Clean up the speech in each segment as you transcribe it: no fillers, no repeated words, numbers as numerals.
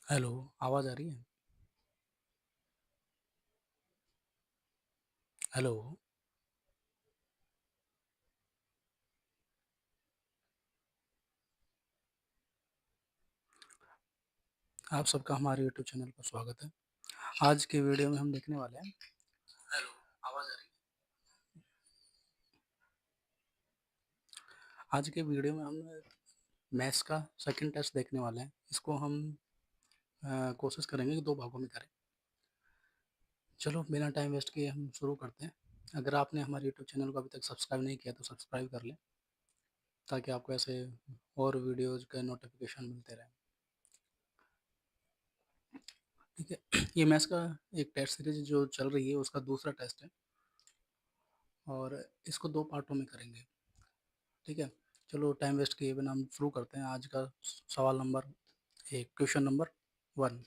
Hello, आवाज़ आ रही है? हेलो, आप सबका हमारे यूट्यूब चैनल पर स्वागत है। आज के वीडियो में हम देखने वाले हैं। हेलो, आवाज़ आ रही है? आज के वीडियो में हम मैथ्स का सेकंड टेस्ट देखने वाले हैं। इसको हम कोशिश करेंगे कि 2 भागों में करें। चलो बिना टाइम वेस्ट किए हम शुरू करते हैं। अगर आपने हमारे यूट्यूब चैनल को अभी तक सब्सक्राइब नहीं किया तो सब्सक्राइब कर लें, ताकि आपको ऐसे और वीडियोज़ का नोटिफ़िकेशन मिलते रहें। ठीक है? ये मैथ्स का एक टेस्ट सीरीज़ जो चल रही है उसका दूसरा टेस्ट है और इसको 2 पार्टों में करेंगे। ठीक है? चलो टाइम वेस्ट किए बिना हम शुरू करते हैं आज का सवाल नंबर 1, क्वेश्चन नंबर 1।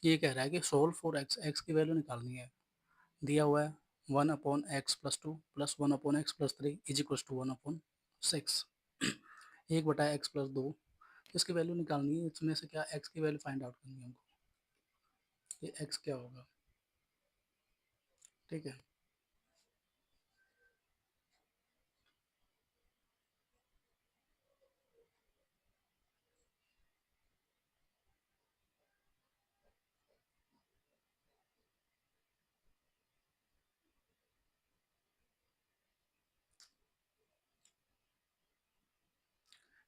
ये कह रहा है कि सोल्व फॉर एक्स, एक्स की वैल्यू निकालनी है। दिया हुआ है 1 upon x plus 2 plus 1 upon x plus 3 is equals to 1 upon 6। 1 बटा एक्स प्लस 2, इसकी वैल्यू निकालनी है। इसमें से क्या एक्स की वैल्यू फाइंड आउट करनी है हमको। ये एक्स क्या होगा? ठीक है,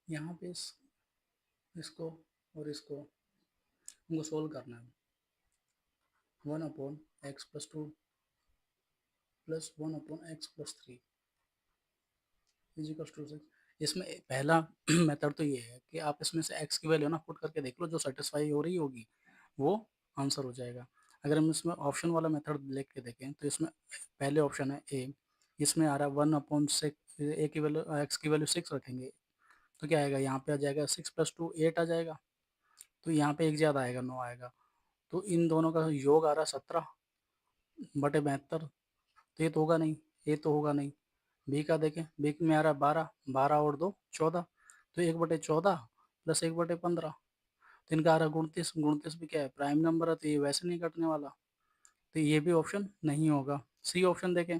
यहाँ पे इसको और इसको हमको सोल्व करना है। 1 upon x plus 2 plus 1 upon x plus 3 is equals to 6। इसमें पहला मेथड तो ये है कि आप इसमें से x की वैल्यू ना पुट करके देख लो, जो सेटिस्फाई हो रही होगी वो आंसर हो जाएगा। अगर हम इसमें ऑप्शन वाला मेथड लेके के देखें तो इसमें पहले ऑप्शन है ए, इसमें आ रहा है 1/6, ए की वैल्यू एक्स की वैल्यू 6 रखेंगे तो क्या आएगा, यहाँ पे आ जाएगा 6 + 2 8 आ जाएगा। तो यहाँ पे एक ज़्यादा आएगा, 9 आएगा। तो इन दोनों का योग आ रहा है 17/72। तो ये तो होगा नहीं, ये तो होगा नहीं। बी का देखें, बी में आ रहा है 12, 12 और 2 14। तो 1/14 प्लस 1/15। तो इनका आ रहा है 29, 29 भी क्या है, प्राइम नंबर है, तो ये वैसे नहीं कटने वाला। तो ये भी ऑप्शन नहीं होगा। सी ऑप्शन देखें,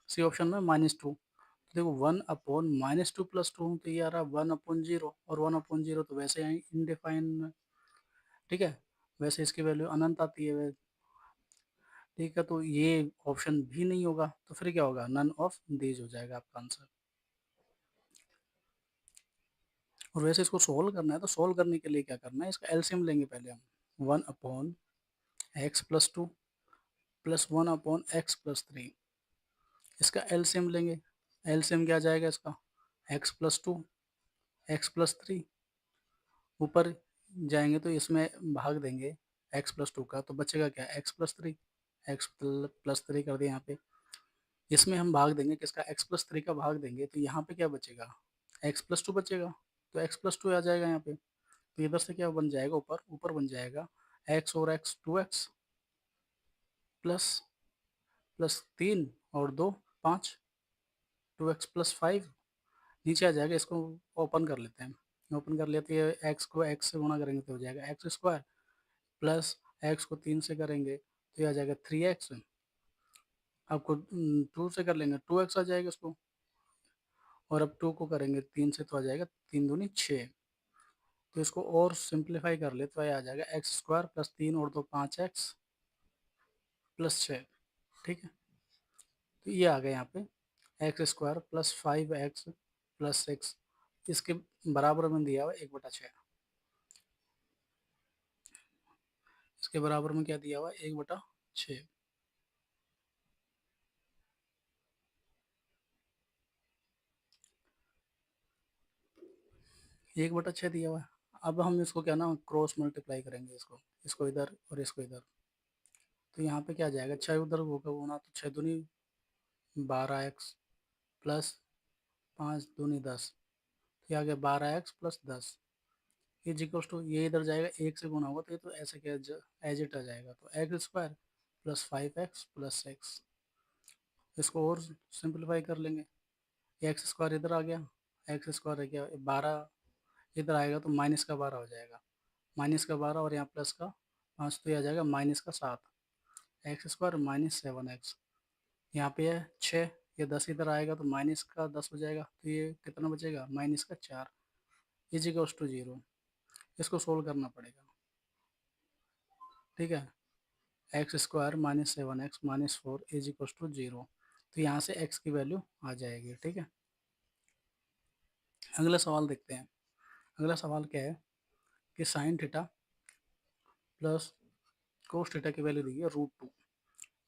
सी ऑप्शन में -2। तो देखो 1/-2 + 2, तो ये आ रहा है 1/0, और 1/0 तो वैसे ही इनडिफाइन। ठीक है, वैसे इसकी वैल्यू अनंत आती है। ठीक है, तो ये ऑप्शन भी नहीं होगा। तो फिर क्या होगा, नन ऑफ दीज हो जाएगा आपका आंसर। और वैसे इसको सोल्व करना है तो सोल्व करने के लिए क्या करना है, इसका एलसीएम लेंगे पहले हम। 1/x+2 प्लस 1/x+3, इसका एलसीएम लेंगे। एलसीएम क्या जाएगा इसका, x+2 x+3। ऊपर जाएंगे तो इसमें भाग देंगे x+2 का, तो बचेगा क्या, x+3। x+3 कर दिया यहाँ पे। इसमें हम भाग देंगे किसका, x+3 का भाग देंगे, तो यहाँ पे क्या बचेगा, x+2 बचेगा। तो x+2 आ जाएगा यहाँ पे। तो इधर से क्या बन जाएगा, ऊपर ऊपर बन जाएगा x और x 2x प्लस प्लस 3 और 2 5, 2x+5 नीचे आ जाएगा। इसको ओपन कर लेते हैं। ओपन कर लेते हैं, x को x से गुणा करेंगे तो हो जाएगा x² प्लस x को 3 से करेंगे तो ये आ जाएगा 3x। आपको 2 से कर लेंगे 2x आ जाएगा इसको, और अब 2 को करेंगे 3 से तो आ जाएगा 3 दूनी 6। तो इसको और सिंप्लीफाई कर ले तो ये आ जाएगा x² प्लस 3 और 2 5x प्लस 6। ठीक है, तो ये आ गया यहाँ पे x² प्लस 5x प्लस 6, इसके बराबर में दिया हुआ 1/6। इसके बराबर में क्या दिया हुआ है, 1/6। 1/6 दिया हुआ है। अब हम इसको क्या ना क्रॉस मल्टीप्लाई करेंगे, इसको इधर और इसको इधर। तो यहाँ पे क्या आ जाएगा, 6 उधर होगा होना, तो 6 दूनी 12x प्लस 5 दूनी 10। ये आ गया 12x plus 10 is equals to, ये इधर जाएगा 1 से गुना होगा तो ये तो ऐसे क्या एज इट आ जाएगा। तो x² प्लस 5x प्लस 6, इसको और सिंप्लीफाई कर लेंगे। एक्स स्क्वायर इधर आ गया, x² है क्या 12, इधर आएगा तो -12 हो जाएगा, -12 और यहाँ प्लस का 5, तो ये आ जाएगा -7, एक्स स्क्वायर -7x। यहाँ पे है 6, ये 10 इधर आएगा तो -10 हो जाएगा, तो ये कितना बचेगा -4 इज इक्वल्स टू 0। इसको सोल्व करना पड़ेगा, ठीक है। X square -7x -4 is equals to 0, तो यहाँ से x की वैल्यू आ जाएगी, ठीक है। अगला सवाल देखते हैं। अगला सवाल क्या है कि sign theta plus cos theta की वैल्यू दी है √2,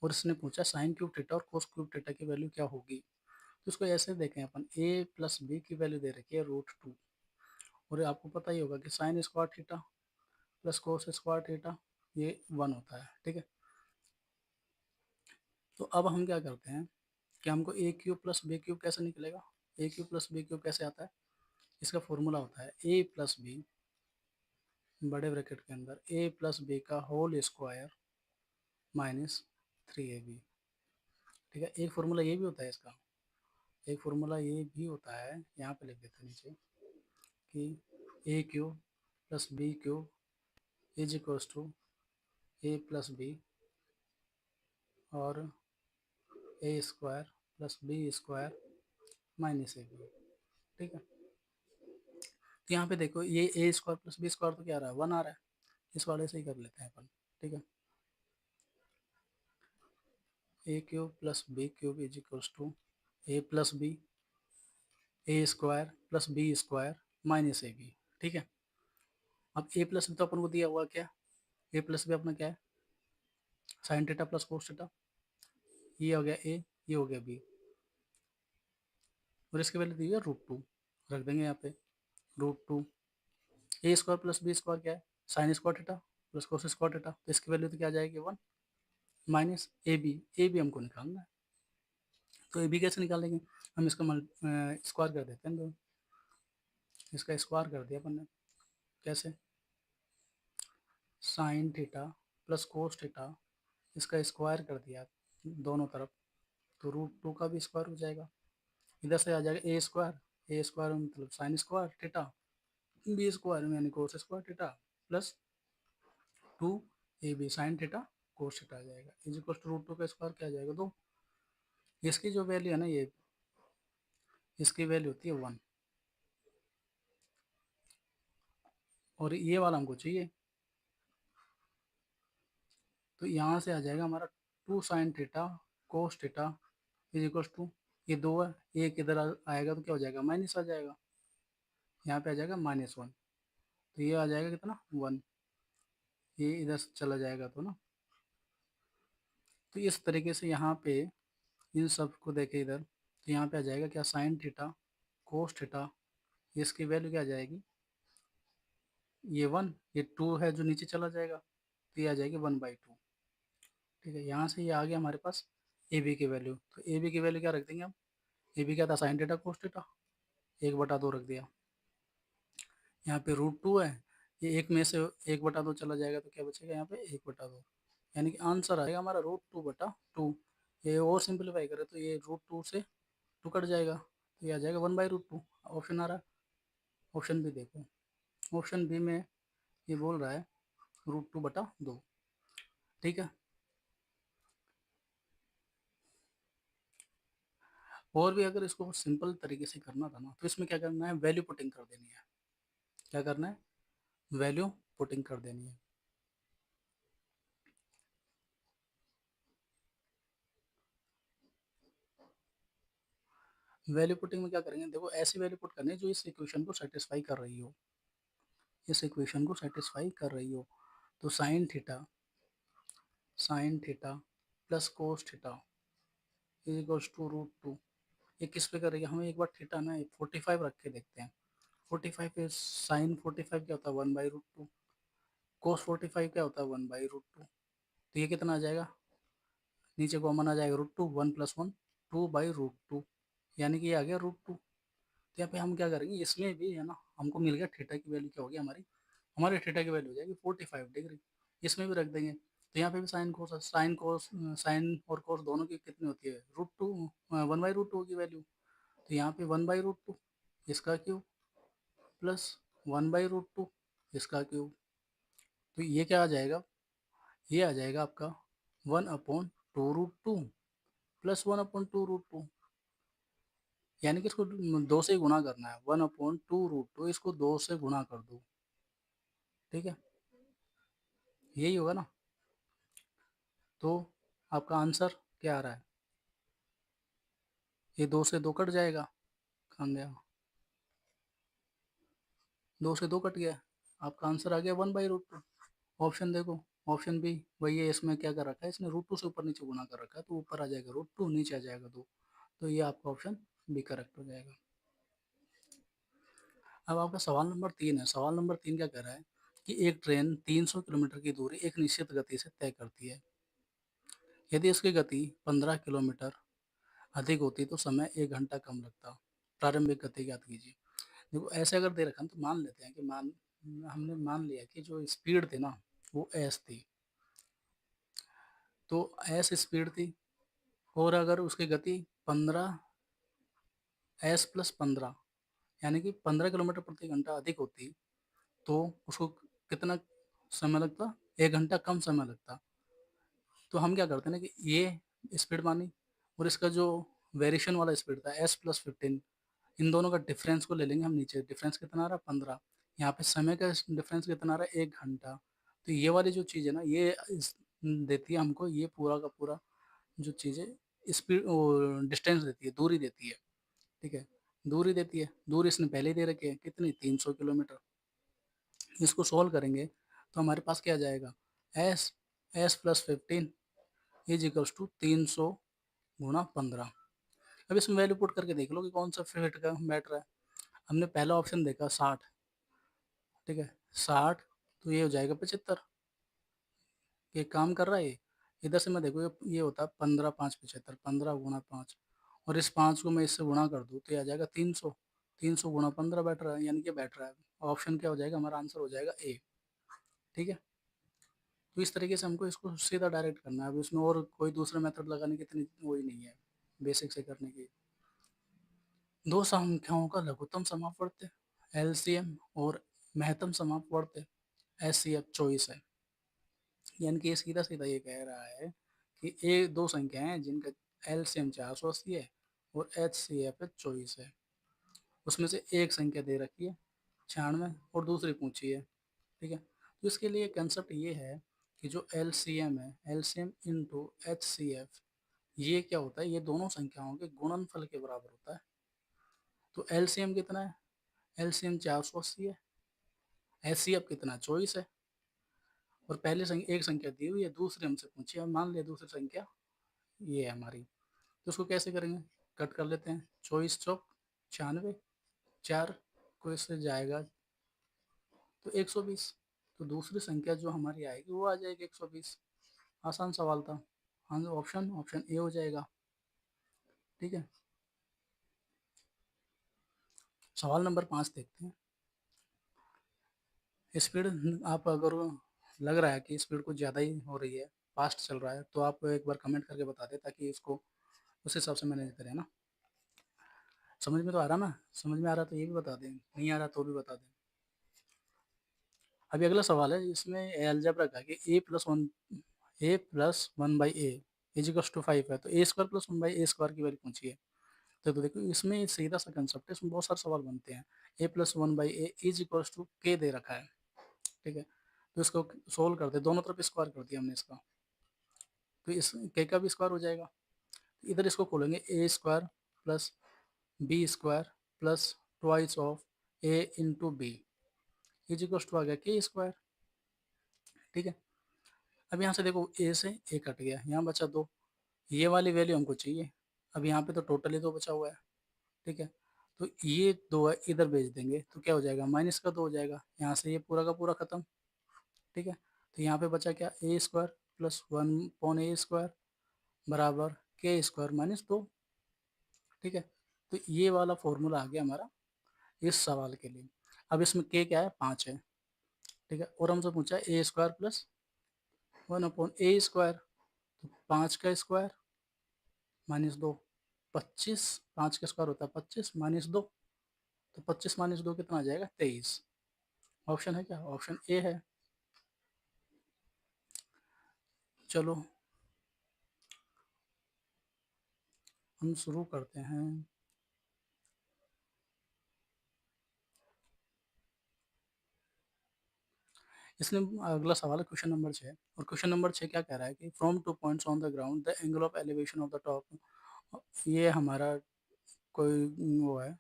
और इसने पूछा साइन क्यूब थीटा और कोस क्यूब थीटा की वैल्यू क्या होगी। तो इसको ऐसे देखें अपन, a प्लस बी की वैल्यू दे रखी है √2, और आपको पता ही होगा कि साइन स्क्वायर थीटा प्लस कोस स्क्वायर थीटा ये 1 होता है, ठीक है। तो अब हम क्या करते हैं कि हमको a cube plus b cube कैसे निकलेगा, a cube plus b cube कैसे आता है, इसका फॉर्मूला होता है a प्लस बी बड़े ब्रैकेट के अंदर a प्लस बी का होल स्क्वायर -3ab, ठीक है। एक फार्मूला ये भी होता है इसका, एक फार्मूला ये भी होता है, यहाँ पे लिख देते हैं नीचे कि a cube plus b cube is equals to a plus b और a square plus b square -ab, ठीक है। तो यहाँ पे देखो ये a square plus b square तो क्या आ रहा है, 1 आ रहा है, इस वाले से ही कर लेते हैं अपन, ठीक है। a cube plus b cube is equals to a plus b a square plus b square -ab, ठीक है। अब a प्लस बी तो अपन को दिया हुआ क्या, a प्लस बी अपना क्या है sign theta plus cos theta, ये हो गया a, ये हो गया b, और इसकी वैल्यू दी है √2, रख देंगे यहाँ पे √2। ए स्क्वायर प्लस बी स्क्वायर क्या है साइन स्क्वायर थीटा प्लस कोस स्क्वायर थीटा, तो इसकी वैल्यू तो क्या आ जाएगी 1 माइनस ए बी हमको निकालना है। तो ए बी कैसे निकालेंगे, हम इसका स्क्वायर कर देते हैं, तो इसका स्क्वायर कर दिया अपन ने, कैसे sign theta plus cos theta, इसका स्क्वायर कर दिया दोनों तरफ, तो √2 का भी स्क्वायर हो जाएगा। इधर से आ जाएगा ए स्क्वायर मतलब sine square theta, B square यानी cos square theta plus 2ab sine theta cos theta आ जाएगा, इज इक्वल टू √2 का स्क्वायर क्या आ जाएगा 2। इसकी जो वैल्यू है ना, ये इसकी वैल्यू होती है 1, और ये वाला हमको चाहिए, तो यहाँ से आ जाएगा हमारा 2 sine theta cos theta is equal to, ये 2 है, एक इधर आएगा तो क्या हो जाएगा माइनस आ जाएगा, यहाँ पे आ जाएगा -1, तो ये आ जाएगा कितना 1, ये इधर से चला जाएगा तो ना। तो इस तरीके से यहाँ पे इन सब को देखे इधर, तो यहाँ पे आ जाएगा क्या साइन थीटा कोस थीटा, इसकी वैल्यू क्या आ जाएगी, ये 1, ये 2 है जो नीचे चला जाएगा, तो ये आ जाएगी 1/2, ठीक है। यहाँ से ये आ गया हमारे पास ए बी की वैल्यू, तो ए बी की वैल्यू क्या रख देंगे हम, ए बी क्या था साइन थीटा कोस थीटा, 1/2 रख दिया। यहाँ पे √2 है, ये एक में से 1/2 चला जाएगा तो क्या बचेगा यहाँ पे 1/2, यानी कि आंसर आएगा हमारा √2/2। ये और सिंप्लीफाई करें तो ये √2 से 2 कट जाएगा, तो ये आ जाएगा 1/√2, ऑप्शन आ रहा है। ऑप्शन बी देखो, ऑप्शन बी में ये बोल रहा है √2/2, ठीक है। और भी अगर इसको सिंपल तरीके से करना था ना, तो इसमें क्या करना है वैल्यू पुटिंग कर देनी है, क्या करना है वैल्यू पुटिंग कर देनी है। वैल्यू पुटिंग में क्या करेंगे, देखो ऐसी वैल्यू पुट करनी है जो इस इक्वेशन को सेटिस्फाई कर रही हो, इस इक्वेशन को सेटिस्फाई कर रही हो। तो sine theta plus cos theta is equals to √2, ये किस पे करेंगे, हम एक बार थीटा ना 45 रख के देखते हैं। 45 पे साइन 45 क्या होता है 1/√2, कोस 45 क्या होता है 1/√2, तो ये कितना आ जाएगा, नीचे कॉमन आ जाएगा √2, 1 + 1 2/√2, यानी कि ये आ गया √2। तो यहाँ पे हम क्या करेंगे, इसमें भी है ना हमको मिल गया थीटा की वैल्यू क्या होगी हमारी, हमारे थीटा की वैल्यू हो जाएगी 45 डिग्री, इसमें भी रख देंगे। तो यहाँ पे भी साइन और कोस दोनों की कितनी होती है √2, 1/√2 की वैल्यू, तो यहाँ पे 1/√2 इसका क्यूब प्लस 1/√2 इसका क्यूब। तो ये क्या आ जाएगा, ये आ जाएगा आपका 1/2√2 प्लस 1/2√2, यानी कि इसको 2 से गुणा करना है। 1/2√2 इसको 2 से गुणा कर दो, ठीक है, यही होगा ना। तो आपका आंसर क्या आ रहा है, ये 2 से 2 कट जाएगा, कहाँ गया, 2 से 2 कट गया, आपका आंसर आ गया 1/√2। ऑप्शन देखो, ऑप्शन बी वही है, इसमें क्या कर रखा है, इसने √2 से ऊपर नीचे गुणा कर रखा है, तो ऊपर आ जाएगा √2, नीचे आ जाएगा 2, तो ये आपका ऑप्शन बी करेक्ट हो जाएगा। अब आपका सवाल नंबर 3 है। सवाल नंबर 3 क्या कह रहा है कि एक ट्रेन 300 किलोमीटर की दूरी एक निश्चित गति से तय करती है। यदि इसकी गति 15 किलोमीटर अधिक होती तो समय 1 घंटा कम लगता। प्रारंभिक गति ज्ञात कीजिए। देखो ऐसे अगर दे रखा है तो मान लेते हैं कि हमने मान लिया कि जो स्पीड थी ना वो एस थी, तो एस स्पीड थी, और अगर उसकी गति 15 एस प्लस 15 यानी कि 15 किलोमीटर प्रति घंटा अधिक होती, तो उसको कितना समय लगता, 1 घंटा कम समय लगता। तो हम क्या करते हैं ना कि ये स्पीड मानी, और इसका जो वेरिएशन वाला स्पीड था S+15, इन दोनों का डिफरेंस को ले लेंगे हम नीचे। डिफरेंस कितना आ रहा है 15, यहाँ पे समय का डिफरेंस कितना आ रहा है 1 घंटा। तो ये वाली जो चीज़ है ना ये देती है हमको ये पूरा का पूरा जो चीज़ है स्पीड डिस्टेंस देती है, दूरी देती है, ठीक है, दूरी देती है। दूरी इसने पहले ही दे रखी है कितनी, 300 किलोमीटर। इसको सोल्व करेंगे तो हमारे पास क्या आ जाएगा, S S+15 is equals to 300 × 15। अब इसमें वैल्यू पुट करके देख लो कि कौन सा फिट का बैठ रहा है। हमने पहला ऑप्शन देखा 60, ठीक है, 60, तो ये हो जाएगा 75, ये काम कर रहा है ये। इधर से मैं देखो ये होता है 15 5 75, 15 × 5, और इस 5 को मैं इससे गुणा कर दूँ तो ये आ जाएगा 300, 300 × 15 बैठ रहा है, यानी कि बैठ रहा है। ऑप्शन क्या हो जाएगा, हमारा आंसर हो जाएगा ए, ठीक है। तो इस तरीके से हमको इसको सीधा डायरेक्ट करना है। अब इसमें और कोई दूसरा मेथड लगाने की इतनी वही नहीं है बेसिक से करने की। दो संख्याओं का लघुत्तम समापवर्त एलसीएम और महत्तम समापवर्त एचसीएफ चॉइस है, यानी कि ये सीधा सीधा ये कह रहा है कि ये दो संख्याएं हैं जिनका एलसीएम 480 है और एचसीएफ 24 है। उसमें से एक संख्या दे रखी है 96 और दूसरी पूछी है, ठीक है। तो इसके लिए कंसेप्ट ये है कि जो एलसीएम है, एलसीएम इंटू एचसीएफ, ये क्या होता है, ये दोनों संख्याओं के गुणनफल के बराबर होता है। तो एलसीएम कितना है, एलसीएम 480 है, एचसीएफ कितना 24 है, और पहले एक संख्या दी हुई है, दूसरी हमसे पूछी है, मान लिया दूसरी संख्या ये है हमारी। तो उसको कैसे करेंगे, कट कर लेते हैं, 24 चौक 96, 4 को इससे जाएगा तो 120, तो दूसरी संख्या जो हमारी आएगी वो आ जाएगी 120। आसान सवाल था। हाँ, ऑप्शन ऑप्शन ए हो जाएगा, ठीक है। सवाल नंबर 5 देखते हैं। स्पीड, आप अगर लग रहा है कि स्पीड कुछ ज़्यादा ही हो रही है, फास्ट चल रहा है, तो आप एक बार कमेंट करके बता दें ताकि इसको उस हिसाब से मैनेज करें ना। समझ में तो आ रहा ना, समझ में आ रहा तो ये भी बता दें, नहीं आ रहा तो भी बता दें। अभी अगला सवाल है, इसमें अलजेब्रा का कि a+1/a इजिकल्स टू 5 है, तो a² + 1/a² की वैल्यू पूछी है। तो देखो इसमें सीधा सा कंसेप्ट है, इसमें बहुत सारे सवाल बनते हैं। a+1/a इजिकल्स टू k दे रखा है, ठीक है, तो इसको सोल्व करते, दोनों तरफ स्क्वायर कर दिया हमने इसका, तो इस k का भी स्क्वायर हो जाएगा। इधर इसको खोलेंगे a² + b² + twice of a into B equals to आ गया k², ठीक है। अब यहाँ से देखो ए से ए कट गया, यहाँ बचा 2, ये वाली वैल्यू हमको चाहिए। अब यहाँ पे तो टोटली 2 बचा हुआ है, ठीक है, तो ये 2 है इधर भेज देंगे तो क्या हो जाएगा, -2 हो जाएगा, यहाँ से ये पूरा का पूरा खत्म, ठीक है। तो यहाँ पे बचा क्या, a² + 1/a² बराबर k² - 2, ठीक है। तो ये वाला फॉर्मूला आ गया हमारा इस सवाल के लिए। अब इसमें k क्या है, 5 है, ठीक है, और हमसे पूछा है a² + 1/a², तो 5 का स्क्वायर -2, 25, 5 का स्क्वायर होता है 25 -2, तो 25 - 2 कितना आ जाएगा, 23, ऑप्शन है क्या? ऑप्शन ए है। चलो हम शुरू करते हैं। इसमें अगला सवाल है क्वेश्चन नंबर 6, और क्वेश्चन नंबर 6 क्या कह रहा है कि from 2 points on the ground the angle of elevation of the top. ये हमारा कोई वो है,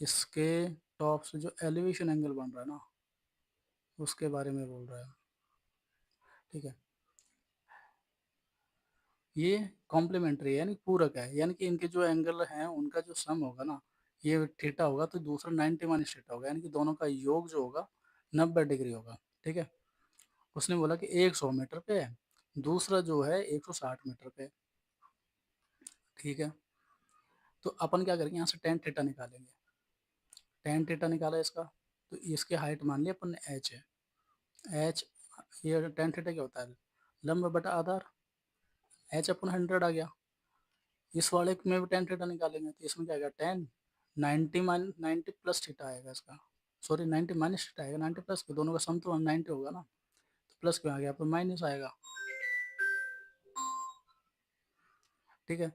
इसके टॉप से जो एलिवेशन एंगल बन रहा है ना, उसके बारे में बोल रहा है। ठीक है, ये कॉम्प्लीमेंट्री है, यानी पूरक है, यानी कि इनके जो एंगल हैं उनका जो सम होगा ना, ये थीटा होगा तो दूसरा 90 माइनस थीटा होगा, यानी कि दोनों का योग जो होगा 90 डिग्री होगा। ठीक है, उसने बोला कि एक 100 मीटर पे है, दूसरा जो है 160 मीटर पे। ठीक है, तो अपन क्या करेंगे, यहाँ से टेन थीटा निकालेंगे। टेन थीटा निकाला इसका, तो इसकी हाइट मान लिया अपन ने एच है। एच, ये टेन थीटा क्या होता है, लंब बटा आधार। एच अपन 100 आ गया। इस वाले में भी टेन थीटा निकालेंगे, तो इसमें क्या आएगा, टेन 90 प्लस थीटा आएगा इसका। सॉरी 90 माइनस थीटा आएगा, 90 प्लस के दोनों का सम तो 90 होगा ना, तो प्लस क्यों आ गया, तो माइनस आएगा। ठीक है,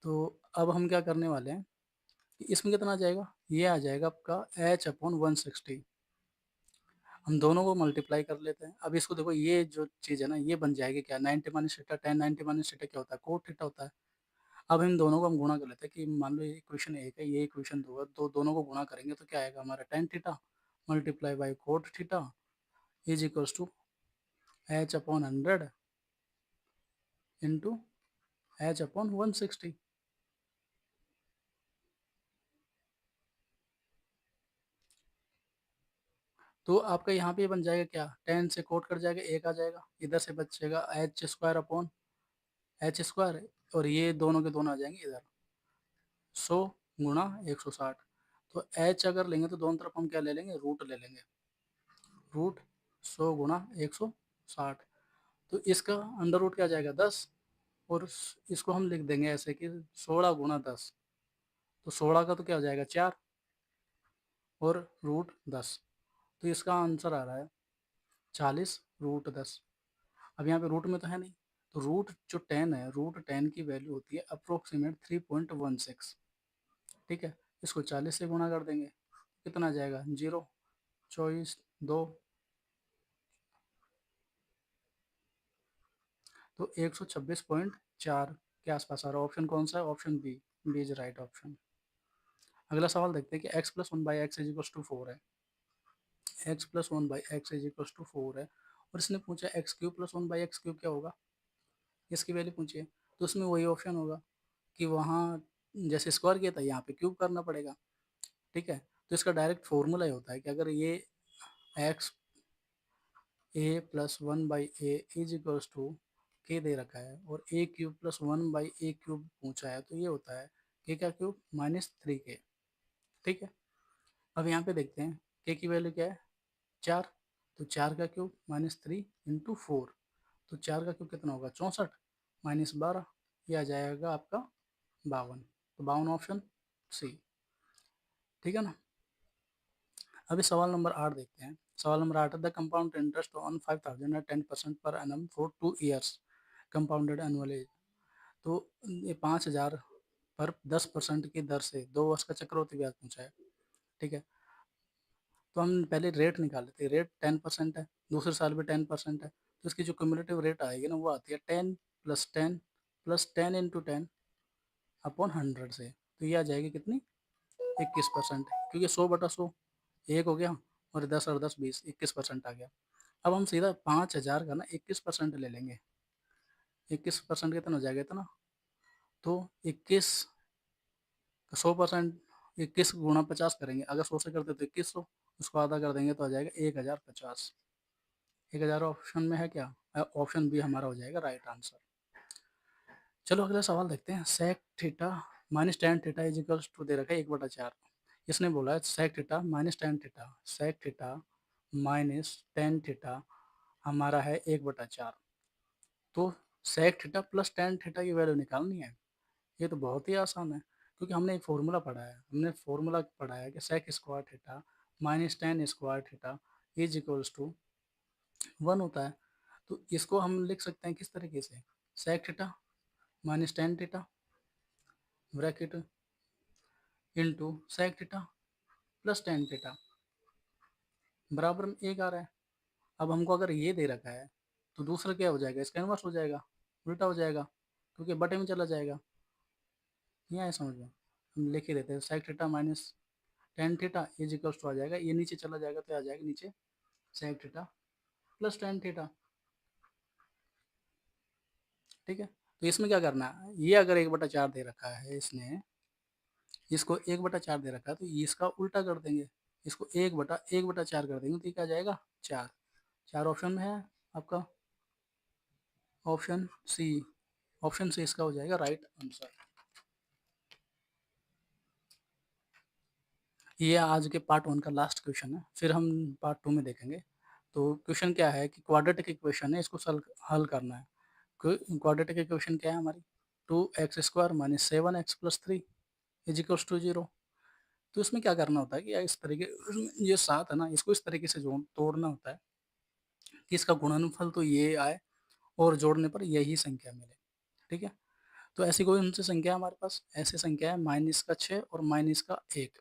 तो अब हम क्या करने वाले हैं कि इसमें कितना आ जाएगा, ये आ जाएगा आपका एच अपॉन 160। हम दोनों को मल्टीप्लाई कर लेते हैं। अब इसको देखो, ये जो चीज़ है ना, ये बन जाएगी क्या, 90 minus theta, ten 90 minus theta क्या होता है, कोट थीटा होता है। अब इन दोनों को हम गुणा कर लेते हैं कि मान लो ये इक्वेशन एक है, ये इक्वेशन दो है, तो दोनों को गुणा करेंगे तो क्या आएगा हमारा, tan theta multiply by cot theta is equals to h upon 100 into h upon 160। तो आपका यहाँ पे बन जाएगा क्या, टेन से कोट कट जाएगा, एक आ जाएगा, इधर से बचेगा H square upon H square, और ये दोनों के दोनों आ जाएंगे इधर, 100 गुणा 160। तो एच अगर लेंगे तो दोनों तरफ हम क्या ले लेंगे, रूट ले लेंगे, रूट 100 गुणा 160। तो इसका अंडर रूट क्या जाएगा, 10, और इसको हम लिख देंगे ऐसे कि 16 गुणा 10, तो 16 का तो क्या हो जाएगा 4, और रूट 10। तो इसका आंसर आ रहा है 40 रूट 10। अब यहाँ पे रूट में तो है नहीं, तो रूट जो 10 है, रूट 10 की वैल्यू होती है अप्रोक्सीमेट 3.16। ठीक है, इसको 40 से गुणा कर देंगे, कितना आ जाएगा, जीरो, 24 2, तो 126.4 के आसपास आ रहा है। ऑप्शन कौन सा है, option b, b is right option. अगला सवाल देखते हैं कि x plus one by x is equal to four है। x plus one by x is equal to four है, और इसने पूछा x cube plus one by x cube क्या होगा, इसकी वैल्यू पूछी है। तो उसमें वही ऑप्शन होगा कि वहाँ जैसे स्क्वायर किया था, यहाँ पे क्यूब करना पड़ेगा। ठीक है, तो इसका डायरेक्ट फॉर्मूला ही होता है कि अगर ये x a plus one by a is equals to k दे रखा है, और a cube plus one by a cube पूछा है, तो ये होता है के का क्यूब माइनस थ्री के। ठीक है, अब यहाँ पे देखते हैं के की वैल्यू क्या है, चार, तो चार का cube minus three into four, तो चार का क्यूब कितना होगा, 64 माइनस 12, ये आ जाएगा आपका 52। तो 52 ऑप्शन सी। ठीक है ना। अभी सवाल नंबर 8 देखते हैं। सवाल number 8, the compound interest on 5000 at 10% per annum for 2 years compounded annually. तो ये 5000 पर 10% की दर से 2 वर्ष का चक्रवृद्धि ब्याज पूछा है। ठीक है, तो हम पहले रेट निकाल लेते हैं। रेट 10% है, दूसरे साल भी 10% है, तो इसकी जो क्यूमुलेटिव रेट आएगी ना, वो आती है 10 प्लस 10 प्लस 10 इंटू 10 अपॉन 100 से। तो ये आ जाएगी कितनी, 21%, क्योंकि 100/100 एक हो गया, और 10 और 10 20, 21% आ गया। अब हम सीधा 5000 का ना 21% ले लेंगे। 21% कितना हो जाएगा, इतना, तो 21 100%, 21 गुणा 50 करेंगे, अगर 100 से करते तो 2100, उसको आधा कर देंगे तो आ जाएगा 1050। 1000 ऑप्शन में है क्या, ऑप्शन बी हमारा हो जाएगा राइट आंसर। चलो अगला सवाल देखते हैं। Sec theta minus tan theta is equals to दे रखा है 1/4। इसने बोला है sec theta minus tan theta, sec theta minus tan theta हमारा है 1/4। तो sec theta plus tan theta की वैल्यू निकालनी है। ये तो बहुत ही आसान है, क्योंकि हमने एक फॉर्मूला पढ़ा है कि sec square theta minus tan square theta is equals to 1 होता है। तो इसको हम लिख सकते हैं किस तरीके से, sec theta minus tan theta bracket into sec theta plus tan theta बराबर में 1 आ रहा है। अब हमको अगर ये दे रखा है तो दूसरा क्या हो जाएगा, इसका इनवर्स हो जाएगा, उल्टा हो जाएगा, क्योंकि बटे में चला जाएगा। नहीं आया समझ में, हम लिख ही देते हैं sec theta minus tan theta is equals to आ जाएगा, ये नीचे चला जाएगा तो आ जाएगा नीचे sec theta plus tan theta. ठीक है, तो इसमें क्या करना है, ये अगर 1/4 दे रखा है इसने, इसको 1/4 दे रखा है तो इसका उल्टा कर देंगे, इसको 1/4 कर देंगे तो ये क्या जाएगा 4। 4 ऑप्शन में है आपका, ऑप्शन सी। ऑप्शन सी इसका हो जाएगा राइट आंसर। ये आज के पार्ट 1 का लास्ट क्वेश्चन है, फिर हम पार्ट 2 में देखेंगे। तो क्वेश्चन क्या है कि क्वाड्रेटिक इक्वेशन है, इसको हल करना है। क्वाड्रेटिक इक्वेशन क्या है हमारी, 2x² minus 7x plus 3 is equals to 0। तो इसमें क्या करना होता है कि इस तरीके, ये 7 है ना, इसको इस तरीके से तोड़ना होता है कि इसका गुणनफल तो ये आए और जोड़ने पर यही संख्या मिले। ठीक है, तो ऐसी कोई उनसे संख्या हमारे पास, ऐसी संख्या है -6 और -1।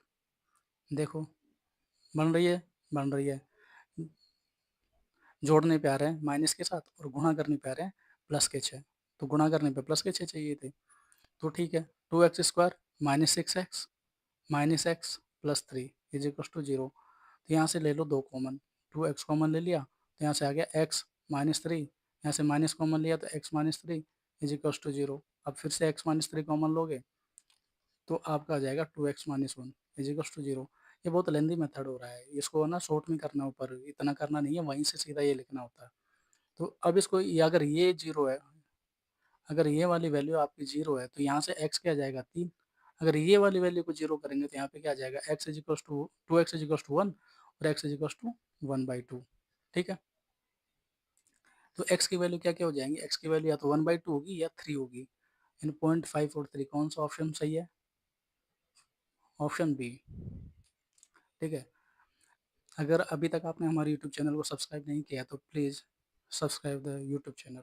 देखो बन रही है, बन रही है, जोड़ने पे आ रहे हैं माइनस के साथ और गुणा करने पे आ रहे हैं +6। तो गुणा करने पे +6 चाहिए थे, तो ठीक है, 2x² minus 6x minus x plus 3 is equal to 0। तो यहाँ से ले लो 2 कॉमन, 2x कॉमन ले लिया तो यहाँ से आ गया x माइनस 3, यहाँ से माइनस कॉमन लिया तो x minus 3 is equal to 0। अब फिर से x माइनस 3 कॉमन लोगे तो आपका आ जाएगा 2x minus 1 is equal to 0। ये बहुत लेंदी मेथड हो रहा है, इसको ना शॉर्ट में करना, ऊपर इतना करना नहीं है, वहीं से सीधा ये लिखना होता है। तो अब इसको अगर ये 0 है, अगर ये वाली वैल्यू आपकी 0 है तो यहाँ से x क्या जाएगा 3। अगर ये वाली वैल्यू को 0 करेंगे तो यहाँ पे क्या जाएगा x is equal to 2x is equal to 1 और x इज इक्वल टू 1/2। ठीक है, तो x की वैल्यू क्या क्या हो जाएंगी, x की वैल्यू या तो 1/2 होगी या 3 होगी। इन 0.5 और 3 कौन सा ऑप्शन सही है, ऑप्शन बी। ठीक है, अगर अभी तक आपने हमारे यूट्यूब चैनल को सब्सक्राइब नहीं किया तो please subscribe the YouTube channel.